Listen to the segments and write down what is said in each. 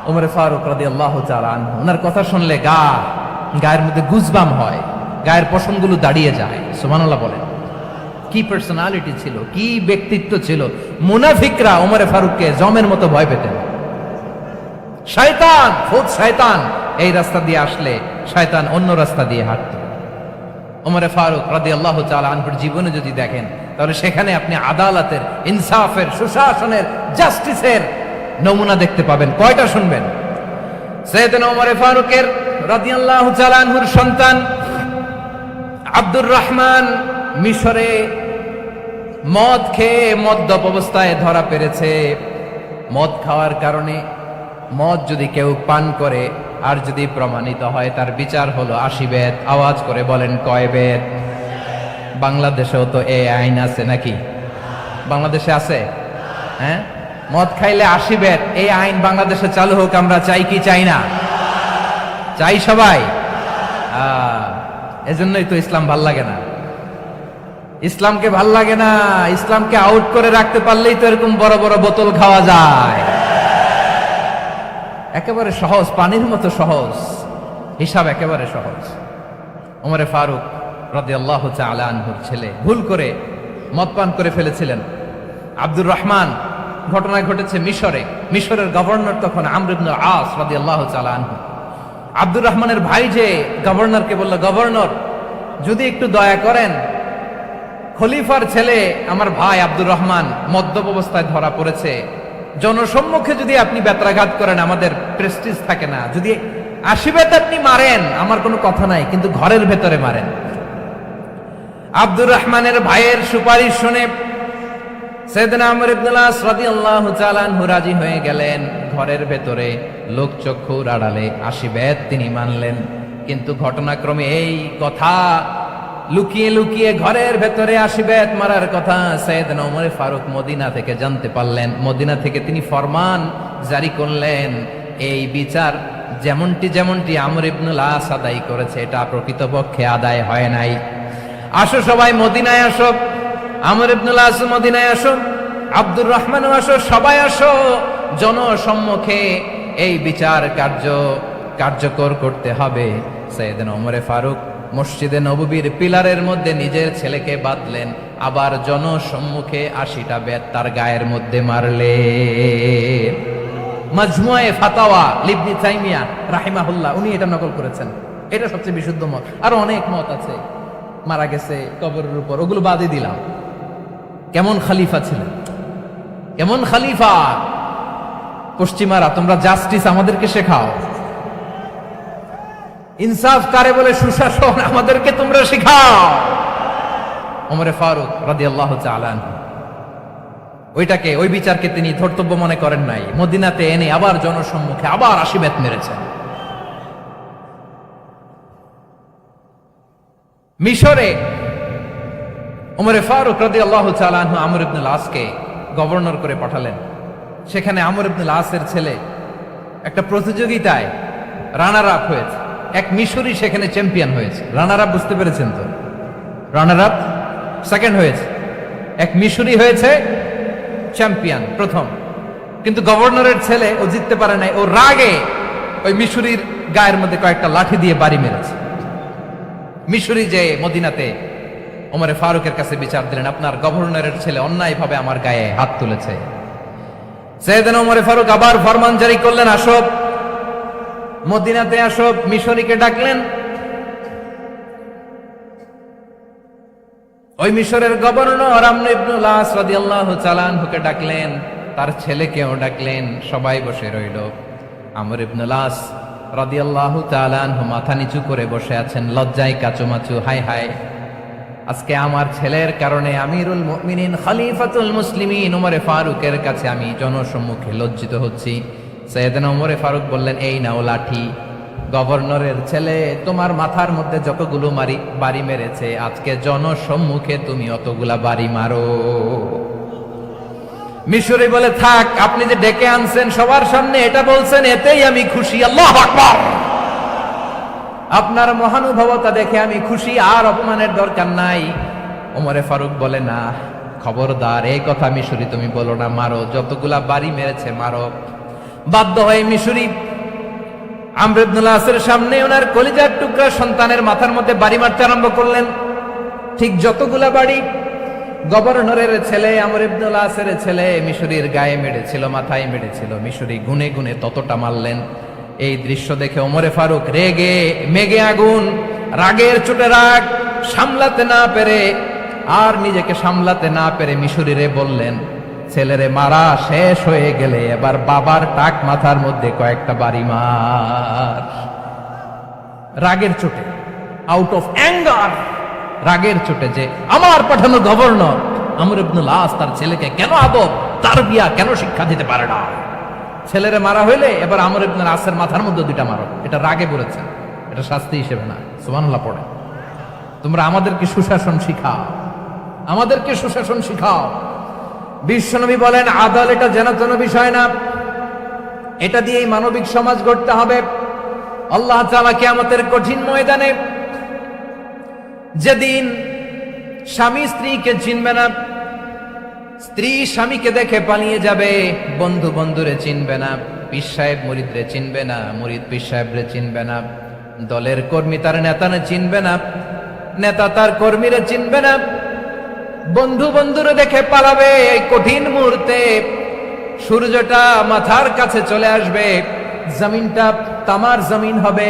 ওমরে ফারুক রাদিয়াল্লাহু তাআলা আনহু, ওনার কথা শুনলে গায়ের মধ্যে গুজবাম হয়, গায়ের পশমগুলো দাঁড়িয়ে যায়। সুবহানাল্লাহ বলেন। কি পার্সোনালিটি ছিল, কি ব্যক্তিত্ব ছিল। মুনাফিকরা ওমরে ফারুককে জমের মতো ভয় পেতেন। শয়তান, খুদ শয়তান এই রাস্তা দিয়ে আসলে শয়তান অন্য রাস্তা দিয়ে হাঁটত। ওমরে ফারুক রাদিয়াল্লাহু তাআলা আনহুর জীবনে যদি দেখেন, তাহলে সেখানে আপনি আদালতের, ইনসাফের, সুশাসনের, জাস্টিসের নমুনা দেখতে পাবেন। কয়টা শুনবেন? সাইয়েদনা ওমরে ফারুকের রাদিয়াল্লাহু তাআলা আনহুর সন্তান আব্দুর রহমান মিশরে মদ খেয়ে মদ্যপ অবস্থায় ধরা পড়েছে। মদ খাওয়ার কারণে, মদ যদি কেউ পান করে আর যদি প্রমাণিত হয়, তার বিচার হলো 80 বেত। আওয়াজ করে বলেন কয় বেত? বাংলাদেশেও তো এই আইন আছে নাকি? বাংলাদেশে আছে? হ্যাঁ, মদ খাইলে 80 বেত, এই আইন বাংলাদেশে চালু হোক। আমরা চাই কি চাই না? চাই সবাই। এজন্যই তো ইসলাম ভাল লাগে না। ইসলামকে ভাল লাগে না। ইসলামকে আউট করে রাখতে পারলেই তো এরকম বড় বড় বোতল খাওয়া যায়। একেবারে সহজ, পানির মতো সহজ, হিসাব একেবারে সহজ। ওমরে ফারুক রাদিয়াল্লাহু তাআলা আনহুর ছেলে ভুল করে মদ পান করে ফেলেছিলেন। আব্দুর রহমান, ঘটনা ঘটেছে মিশরে। মিশরের গভর্নর তখন আমর ইবনে আস রাদিয়াল্লাহু তাআলা আনহু। আব্দুর রহমানের ভাই যে গভর্নরকে বলল, গভর্নর যদি একটু দয়া করেন, খলিফার ছেলে আমার ভাই আব্দুর রহমান মদ্যপ অবস্থায় ধরা পড়েছে, জনসম্মুখে যদি আপনি বেত্রাঘাত করেন আমাদের প্রেস্টিজ থাকে না, যদি 80 বেত আপনি মারেন আমার কোনো কথা নাই, কিন্তু ঘরের ভেতরে মারেন। আব্দুর রহমানের ভাইয়ের সুপারিশ শুনে সাইয়েদনা আমর ইবনে আস রাদিয়াল্লাহু তাআলা আনহু রাজি হয়ে গেলেন। ঘরের ভেতরে লোকচক্ষুর আড়ালে 80 বেত তিনি মানলেন। কিন্তু ঘটনাক্রমে এই কথা লুকিয়ে লুকিয়ে ঘরের ভেতরে 80 বেত মারার কথা সাইয়েদনা ওমরে ফারুক মদিনা থেকে জানতে পারলেন। মদিনা থেকে তিনি ফরমান জারি করলেন, এই বিচার যেমনটি আমর ইবনে আস আদায় করেছে, এটা প্রকৃতপক্ষে আদায় হয় নাই। আসো সবাই মদিনায় আসো, আমর ইবনে আস মদিনায় আসো, আব্দুর রহমানও আসো, সবাই আসো, জনসম্মুখে এই বিচার কার্যকর করতে হবে। সাইয়েদনা ওমরে ফারুক মসজিদে নববীর পিলারের মধ্যে নিজের ছেলেকে বাঁধলেন, আবার জনসম্মুখে 80টা বেত তার গায়ের মধ্যে মারলেন। মাজমুয়ে ফাতাওয়া ইবনে তাইমিয়া রাহিমাহুল্লাহ উনি এটা নকল করেছেন। এটা সবচেয়ে বিশুদ্ধ মত। আরো অনেক মত আছে, মারা গেছে কবরের উপর, ওগুলো বাদই দিলাম। কেমন খলিফা ছিলেন, কেমন খলিফা! পশ্চিমারা তোমরা জাস্টিস আমাদেরকে শেখাও, ইনসাফ কারে বলে, সুশাসন আমাদেরকে তোমরা শেখাও। ওমরে ফারুক রাদিয়াল্লাহু তাআলা আনহু ওই বিচারকে তিনি ধর্তব্য মনে করেন নাই। মদিনাতে এনে আবার জনসম্মুখে আবার 80 বেত মেরেছেন। মিশরে ওমরে ফারুক রাদিয়াল্লাহু তাআলা আনহু আমর ইবনে আসকে গভর্নর করে পাঠালেন। সেখানে আমর ইবনে আসের ছেলে একটা প্রতিযোগিতায় রানার আপ হয়েছে। এক মিশরি সেখানে চ্যাম্পিয়ন হয়েছে। রানার আপ বুঝতে পেরেছেন তো? রানার আপ সেকেন্ড হয়েছে, এক মিশরি হয়েছে চ্যাম্পিয়ন প্রথম। কিন্তু গভর্নরের ছেলে ও জিততে পারে নাই। ও রাগে ওই মিশরির গায়ের মধ্যে কয়েকটা লাঠি দিয়ে বাড়ি মেরেছে। মিশরি যে মদিনাতে ওমরে ফারুকের কাছে বিচার দিলেন, আপনার গভর্নরের ছেলে অন্যায়ভাবে আমার গায়ে হাত তুলেছে। সাইয়েদনা ওমরে ফারুক আবার ফরমান জারি করলেন, আসো মদিনাতে আসো। মিশরীকে ডাকলেন। ওই মিশরের গভর্নর আমর ইবনে আস রাদিয়াল্লাহু তাআলা আনহুকে ডাকলেন, তার ছেলেকেও ডাকলেন। সবাই বসে রইল। আমর ইবনে আস রাদিয়াল্লাহু তাআলা আনহু মাথা নিচু করে বসে আছেন, লজ্জায় কাচুমাচু। হায় হায়, আজকে আমার ছেলের কারণে আমিরুল মুমিনিন খলিফাতুল মুসলিমিন ওমরে ফারুকের কাছে আমি জনসম্মুখে লজ্জিত হচ্ছি। সাইয়েদনা ওমরে ফারুক বললেন, এই নাও লাঠি। গভর্নরের ছেলে তোমার মাথার মধ্যে যতগুলো বাড়ি মেরেছে, আজকে জনসম্মুখে তুমি অতগুলা বাড়ি মারো। মিশরি বলে, থাক, আপনি যে ডেকে আনছেন সবার সামনে এটা বলছেন, এতেই আমি খুশি। আল্লাহু আকবার! আপনার মহানুভবতা দেখে আমি খুশি, আর অপমানের দরকার নাই। ওমরে ফারুক বলে, না, খবরদার, এই কথা মিশরি তুমি বলো না, মারো, যতগুলা বাড়ি মেরেছে মারো। বাধ্য হয়ে মিশরি আমর ইবনুল আসের সামনে ওনার কলিজার টুকরা সন্তানের মাথার মধ্যে বাড়ি মারতে আরম্ভ করলেন। ঠিক যতগুলা বাড়ি গভর্নরের ছেলে আমর ইবনুল আসের ছেলে মিশরীর গায়ে মেরেছিল, মাথায় মেরেছিল, মিশরী গুনে গুনে ততটা মারলেন। এই দৃশ্য দেখে ওমরে ফারুক রেগে মেগে আগুন, রাগের চোটে রাগ সামলাতে না পেরে আর নিজেকে সামলাতে না পেরে মিশরীরে বললেন, ছেলেরে মারা শেষ হয়ে গেলে এবার বাবার টাক মাথার মধ্যে কয়েকটা বাড়ি মার। রাগের চোটে, আউট অফ অ্যাঙ্গার, রাগের চোটে যে আমার পাঠানো গভর্নর আমর ইবনুল আস তার ছেলেকে কেন আদব তারবিয়া কেন শিক্ষা দিতে পারে না, ছেলেরে মারা হইলে এবার আমর ইবনুল আসের মাথার মধ্যে দুইটা মারো। এটা রাগে বলেছেন, এটা শাস্তি হিসেবে না। সুবহানাল্লাহ পড়ে। তোমরা আমাদেরকে সুশাসন শিখাও, আমাদেরকে সুশাসন শিখাও। বিশ্বনবী বলেন আদাল এটা যেন বিষয় না, এটা দিয়েই মানবিক সমাজ গড়তে হবে। আল্লাহ তাআলা কিয়ামতের কঠিন ময়দানে যেদিন স্বামী স্ত্রীকে চিনবে না, স্ত্রী স্বামীকে দেখে পালিয়ে যাবে, বন্ধু বন্ধুরে চিনবে না, পীর সাহেব মুরিদরে চিনবে না, মুরিদ পীর সাহেবরে চিনবে না, দলের কর্মী তার নেতারে চিনবে না, নেতা তার কর্মীরে চিনবে না, বন্ধু বন্ধুরে দেখে পালাবে। এই কঠিন মুহূর্তে সূর্যটা মাথার কাছে চলে আসবে, জমিনটা তামার জমিন হবে,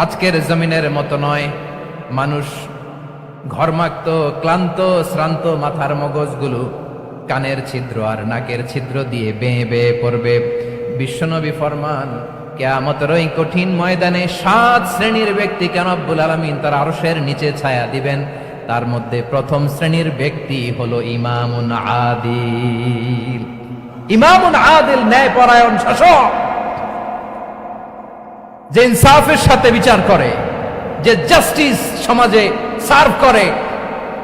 আজকের জমিনের মতো নয়। মানুষ ঘর্মাক্ত ক্লান্ত শ্রান্ত মাথার মগজগুলো কানের ছিদ্র আর নাকের ছিদ্র দিয়ে বেয়ে বেয়ে পড়বে। বিশ্বনবী ফরমান কিয়ামতের ওই কঠিন ময়দানে 7 শ্রেণীর ব্যক্তিকে রব্বুল আলামিন তার আরশের নিচে ছায়া দিবেন। তার মধ্যে প্রথম শ্রেণীর ব্যক্তি হলো ইমামুন আদিল। ইমামুন আদিল, ন্যায়পরায়ণ শাসক, যে ইনসাফের সাথে বিচার করে, যে জাস্টিস সমাজে সার্ভ করে,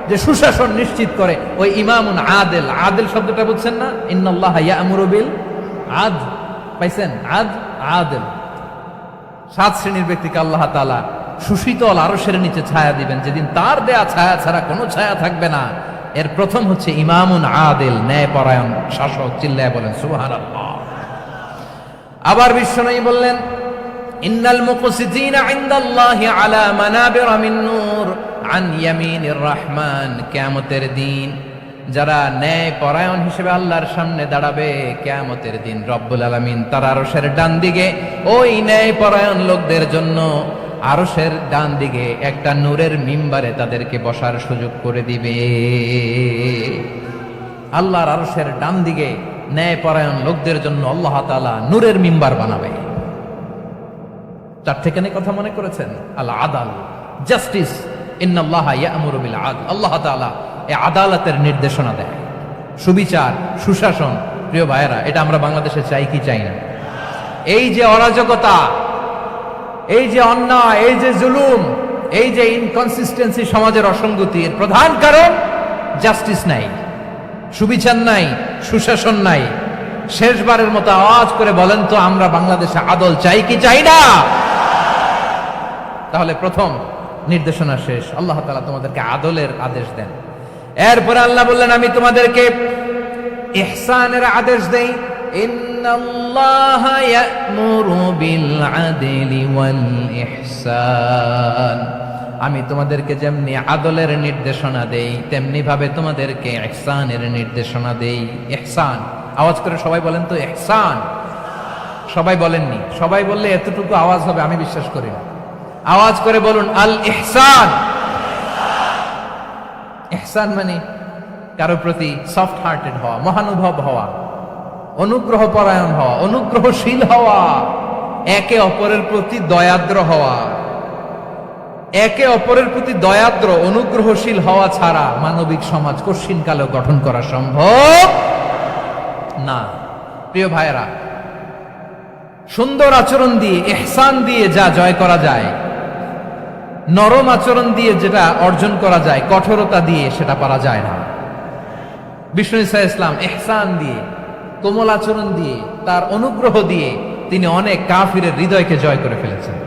যে সুশাসন নিশ্চিত করে, ওই ইমামুন আদিল। আদিল শব্দটা বুঝছেন না? ইন্নাল্লাহা ইয়া'মুরু বিল আদল, পাইছেন? আদিল। 7 শ্রেণীর ব্যক্তিকে আল্লাহ তাআলা সুশীতল আরশের নিচে ছায়া দিবেন, যেদিন তার দেয়া ছায়া ছাড়া কোনো ছায়া থাকবে না। এর প্রথম হচ্ছে ইমামুন আদিল, ন্যায়পরায়ণ শাসক। চিল্লায় বলেন সুবহানাল্লাহ। আবার বিশ্বনবী বললেন ইন্নাল মুকসিতিনা ইনদাল্লাহি আলা মানাবিরা মিন নূর আন ইয়ামিনির রহমান। কিয়ামতের দিন যারা ন্যায়পরায়ণ হিসেবে আল্লাহর সামনে দাঁড়াবে, কিয়ামতের দিন রব্বুল আলামিন তার আরশের ডান দিকে ওই ন্যায়পরায়ণ লোকদের জন্য আরশের ডান দিকে একটা নূরের মিম্বারে তাদেরকে বসার সুযোগ করে দিবে। আল্লাহর আরশের ডান দিকে ন্যায়পরায়ণ লোকদের জন্য আল্লাহ তাআলা নূরের মিম্বার বানাবে। চারটেখানে কথা মনে করেছেন? আল আদাল, জাস্টিস। ইন্নাল্লাহা ইয়া'মুরু বিল আদল। আল্লাহ তাআলা এই আদালতের নির্দেশনা দেয়, সুবিচার, সুশাসন। প্রিয় ভাইয়েরা, এটা আমরা বাংলাদেশে চাই কি চাই না? এই যে অরাজকতা, এই যে অন্যায়, এই যে জুলুম, এই যে ইনকনসিস্টেন্সি, সমাজের অসঙ্গতি, এর প্রধান কারণ জাস্টিস নাই, সুবিচার নাই, সুশাসন নাই। শেষবারের মতো আওয়াজ করে বলেন তো, আমরা বাংলাদেশে আদল চাই কি চাই না? তাহলে প্রথম নির্দেশনা শেষ। আল্লাহ তাআলা তোমাদেরকে আদলের আদেশ দেন। এরপরে আল্লাহ বললেন আমি তোমাদেরকে ইহসানের আদেশ দেই। ইন্নাল্লাহা ইয়া'মুরু বিল আদলি ওয়াল ইহসান। আমি তোমাদেরকে যেমনি আদলের নির্দেশনা দেই, তেমনি ভাবে তোমাদেরকে ইহসানের নির্দেশনা দেই। ইহসান, আওয়াজ করে সবাই বলেন তো ইহসান। সবাই বলেননি, সবাই বললে এতটুকু আওয়াজ হবে আমি বিশ্বাস করি না। আওয়াজ করে বলুন আল ইহসান। ইহসান মানে কারো প্রতি সফট হার্টেড হওয়া, মহানুভব হওয়া, অনুগ্রহ পরায়ণ হওয়া, অনুগ্রহশীল হওয়া, একে অপরের প্রতি দয়াদ্র হওয়া। একে অপরের প্রতি দয়াদ্র অনুগ্রহশীল হওয়া ছাড়া মানবিক সমাজ কঠিনকালেও গঠন করা সম্ভব না। প্রিয় ভাইয়েরা, সুন্দর আচরণ দিয়ে, ইহসান দিয়ে যা জয় করা যায়, নরম আচরণ দিয়ে যেটা অর্জন করা যায়, কঠোরতা দিয়ে সেটা পারা যায় না। বিষ্ণু ঈসা ইসলাম ইহসান দিয়ে, কোমল আচরণ দিয়ে, তার অনুগ্রহ দিয়ে তিনি অনেক কাফিরের হৃদয়কে জয় করে ফেলেছেন।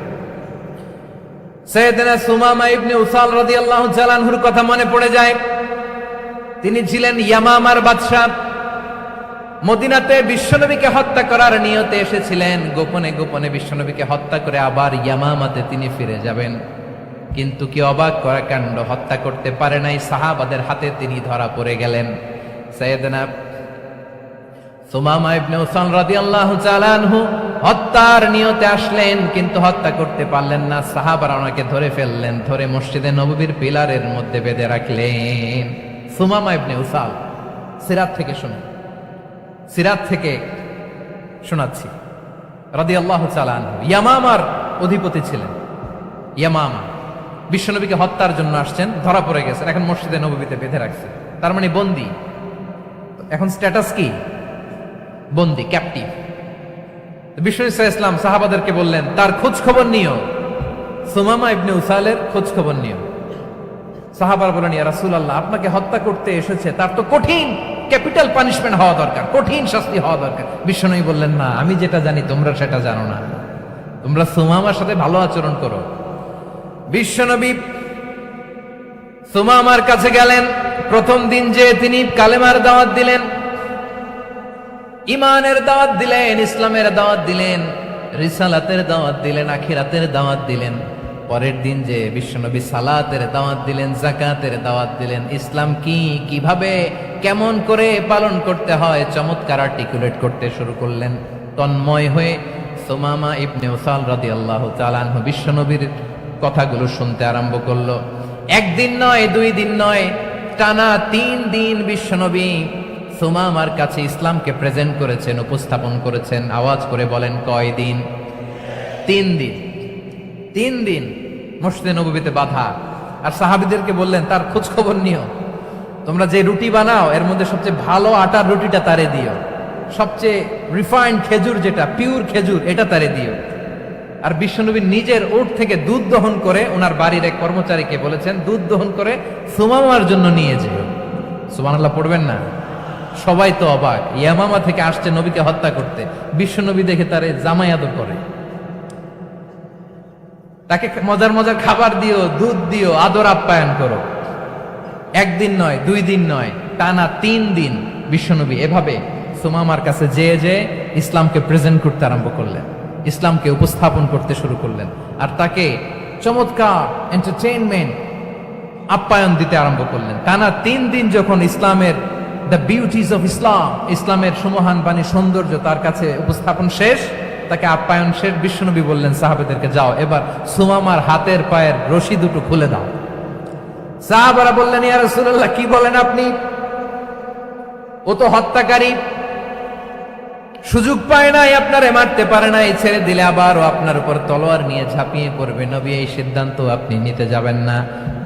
সাইয়েদনা সুমামা ইবনে উসাল রাদিয়াল্লাহু তাআলা আনহুর কথা মনে পড়ে যায়। তিনি ছিলেন ইয়ামামার বাদশা। মদিনাতে বিশ্বনবীকে হত্যা করার নিয়তে এসেছিলেন, গোপনে গোপনে বিশ্বনবীকে হত্যা করে আবার ইয়ামামাতে তিনি ফিরে যাবেন। কিন্তু কি অবাক করা কাণ্ড, হত্যা করতে পারে নাই, সাহাবাদের হাতে তিনি ধরা পড়ে গেলেন। সাইয়েদনা সুমামা ইবনে উসাল রাদিয়াল্লাহু তাআলা আনহু হত্যার নিয়তে আসলেন, কিন্তু হত্যা করতে পারলেন না। সাহাবারা ওনাকে ধরে ফেললেন, ধরে মসজিদে নববীর পিলারের মধ্যে বেঁধে রাখলেন। সুমামা ইবনে উসাল, সিরাত থেকে শুনুন, সিরাত থেকে শোনাচ্ছি। রাদিয়াল্লাহু তাআলা আনহু ইয়ামামার অধিপতি ছিলেন। ইয়ামামা বিশ্বনবীকে হত্যার জন্য আসছেন, ধরা পড়ে গেছেন, এখন মসজিদে নববীতে বেঁধে রাখছে, তার মানে বন্দী। এখন স্ট্যাটাস কি? বন্দী, ক্যাপটিভ। বিশ্বনবী সাল্লাল্লাহু আলাইহি ওয়াসাল্লাম সাহাবাদেরকে বললেন, তার খোঁজ খবর নিও, সুমামা ইবনে উসালের খোঁজ খবর নিও। সাহাবারা বলেন, ইয়া রাসূলুল্লাহ, আপনাকে হত্যা করতে এসেছে, তার তো কঠিন ক্যাপিটাল পানিশমেন্ট হওয়া দরকার, কঠিন শাস্তি হওয়া দরকার। বিশ্বনবী বললেন, না, আমি যেটা জানি তোমরা সেটা জানো না, তোমরা সুমামার সাথে ভালো আচরণ করো। বিশ্বনবী সুমামার কাছে গেলেন। প্রথম দিন যে তিনি কালেমার দাওয়াত দিলেন, ইমানের দাওয়াত দিলেন, ইসলামের দাওয়াত দিলেন, রিসালাতের দাওয়াত দিলেন, আখিরাতের দাওয়াত দিলেন। পরের দিন যে বিশ্বনবী সালাতের দাওয়াত দিলেন, যাকাতের দাওয়াত দিলেন, ইসলাম কি, কিভাবে, কেমন করে পালন করতে হয় চমৎকার আর্টিকুলেট করতে শুরু করলেন। তন্ময় হয়ে সুমামা ইবনে উসাল রাদিয়াল্লাহু তাআলা আনহু বিশ্বনবীর কথাগুলো শুনতে আরম্ভ করলো। একদিন নয়, 2 দিন নয়, টানা 3 দিন বিশ্বনবী সুমামার কাছে ইসলামকে প্রেজেন্ট করেছেন, উপস্থাপন করেছেন। আওয়াজ করে বলেন, কয় দিন? 3 দিন। 3 দিন মসজিদে নববীতে বাঁধা। আর সাহাবীদেরকে বললেন, তার খোঁজ খবর নিও, তোমরা যে রুটি বানাও এর মধ্যে সবচেয়ে ভালো আটার রুটিটা তারে দিও, সবচেয়ে রিফাইন্ড খেজুর, যেটা পিওর খেজুর, এটা তারে দিও। আর বিশ্বনবী নিজের উট থেকে দুধ দহন করে ওনার বাড়ির এক কর্মচারীকে বলেছেন, দুধ দহন করে সুমামার জন্য নিয়ে যেও। সুবহানাল্লাহ পড়বেন না? সবাই তো অবাক, ইয়ামামা থেকে আসছে নবীকে হত্যা করতে, বিশ্বনবী দেখে তারে জামাই আদর করে, তাকে মজার মজার খাবার দিও, দুধ দিও, আদর আপ্যায়ন করো। 1 দিন নয়, 2 দিন নয়, টানা 3 দিন বিশ্বনবী এভাবে সুমামার কাছে যেয়ে যেয়ে ইসলামকে প্রেজেন্ট করতে আরম্ভ করলেন, ইসলামকে উপস্থাপন করতে শুরু করলেন। আর তাকে চমৎকার এন্টারটেইনমেন্ট, আপ্যায়ন দিতে আরম্ভ করলেন। টানা 3 দিন যখন ইসলামের দ্য বিউটিজ অফ ইসলাম, ইসলামের সুমহান বাণী, সৌন্দর্য তার কাছে উপস্থাপন শেষ, তাকে আপ্যায়ন শেষ, বিশ্বনবী বললেন সাহাবাদেরকে, যাও এবার সুমামার হাতের পায়ের রশি দুটো খুলে দাও। সাহাবারা বললেন, ইয়া রাসূলুল্লাহ, কি বলেন আপনি? ও তো হত্যাকারী, সুযোগ পায় নাই, আপনারে মারতে পারে নাই, ছেড়ে দিলে আবার ও আপনার উপর তলোয়ার নিয়ে ঝাঁপিয়ে পড়বে। নবী, এই সিদ্ধান্ত আপনি নিতে যাবেন না।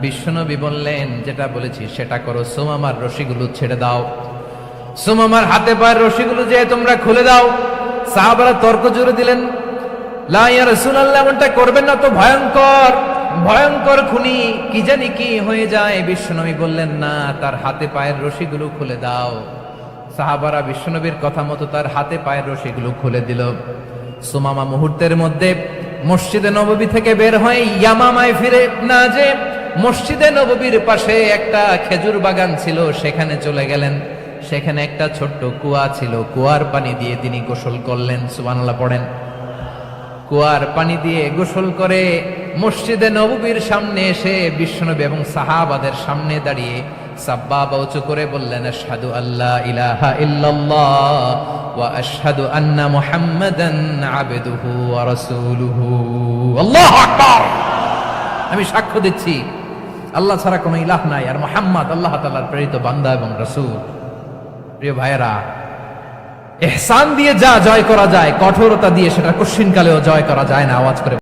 বিশ্বনবী বললেন, যেটা বলেছি সেটা করো, সুমামার রশিগুলো ছেড়ে দাও, সুমামার হাতে পায়ের রশিগুলো যে তোমরা খুলে দাও। সাহাবারা তর্ক জুড়ে দিলেন, লা ইয়া রাসূলুল্লাহ, এমনটা করবেন না, তো ভয়ঙ্কর, ভয়ঙ্কর খুনি, কি জানি কি হয়ে যায়। বিশ্বনবী বললেন, না, তার হাতে পায়ের রশিগুলো খুলে দাও। সাহাবারা বিশ্বনবীর কথা মতো তার হাতে পায়ের রশিগুলো খুলে দিল। সুমামা মুহূর্তের মধ্যে মসজিদে নববী থেকে বের হয়ে ইয়ামামায় ফিরে না যে মসজিদে নববীর পাশে একটা খেজুর বাগান ছিল, সেখানে চলে গেলেন। সেখানে একটা ছোট্ট কুয়া ছিল, কুয়ার পানি দিয়ে তিনি গোসল করলেন। সুবহানাল্লাহ পড়েন। কুয়ার পানি দিয়ে গোসল করে মসজিদে নববীর সামনে এসে বিশ্বনবী এবং সাহাবাদের সামনে দাঁড়িয়ে সাব্বাবা উঁচু করে বললেন, আশহাদু আল্লা ইলাহা ইল্লাল্লাহ ওয়া আশহাদু আন্না মুহাম্মাদান আবদুহু ওয়া রাসূলুহু। আল্লাহু আকবার। আমি সাক্ষ্য দিচ্ছি আল্লাহ ছাড়া কোনো ইলাহ নাই, আর মুহাম্মদ আল্লাহ তাআলার প্রেরিত বান্দা এবং রাসূল। প্রিয় ভাইয়েরা, ইহসান দিয়ে যা জয় করা যায়, কঠোরতা দিয়ে সেটা কঠিন কালেও জয় করা যায় না। আওয়াজ করে